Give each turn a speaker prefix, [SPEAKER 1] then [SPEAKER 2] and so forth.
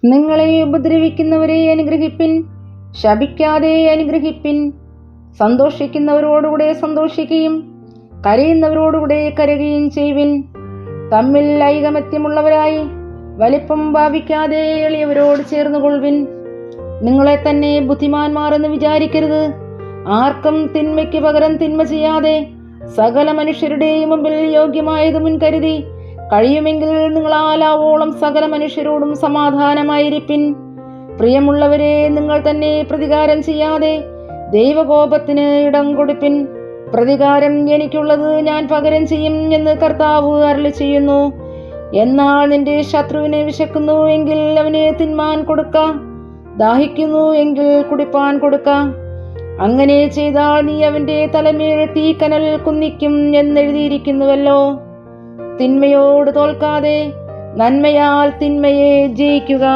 [SPEAKER 1] നിങ്ങളെ ഉപദ്രവിക്കുന്നവരെ അനുഗ്രഹിപ്പിൻ, ശപിക്കാതെ അനുഗ്രഹിപ്പിൻ. സന്തോഷിക്കുന്നവരോടുകൂടെ സന്തോഷിക്കുകയും കരയുന്നവരോടുകൂടെ കരയുകയും ചെയ്യുവിൻ. തമ്മിൽ ഐകമത്യമുള്ളവരായി വലിപ്പം ഭാവിക്കാതെ എളിയവരോട് ചേർന്നുകൊള്ളുവിൻ. നിങ്ങളെ തന്നെ ബുദ്ധിമാന്മാർ എന്ന് വിചാരിക്കരുത്. ആർക്കും തിന്മയ്ക്ക് പകരം തിന്മ ചെയ്യാതെ സകല മനുഷ്യരുടെയും മുമ്പിൽ യോഗ്യമായത് മുൻകരുതി കഴിയുമെങ്കിൽ നിങ്ങളാലാവോളം സകല മനുഷ്യരോടും സമാധാനമായിരിപ്പിൻ. പ്രിയമുള്ളവരെ, നിങ്ങൾ തന്നെ പ്രതികാരം ചെയ്യാതെ ദൈവകോപത്തിന് ഇടം കൊടുപ്പിൻ. പ്രതികാരം എനിക്കുള്ളത്, ഞാൻ പകരം ചെയ്യും എന്ന് കർത്താവ് അരുളിച്ചെയ്യുന്നു. എന്നാൽ നിന്റെ ശത്രുവിനെ വിശക്കുന്നു എങ്കിൽ അവന് തിന്മാൻ കൊടുക്കാം, ദാഹിക്കുന്നു എങ്കിൽ കുടിപ്പാൻ കൊടുക്കാം. അങ്ങനെ ചെയ്താൽ നീ അവന്റെ തലമേൽ തീക്കനൽ കുന്നിക്കും എന്നെഴുതിയിരിക്കുന്നുവല്ലോ. തിന്മയോട് തോൽക്കാതെ നന്മയാൽ തിന്മയെ ജയിക്കുക.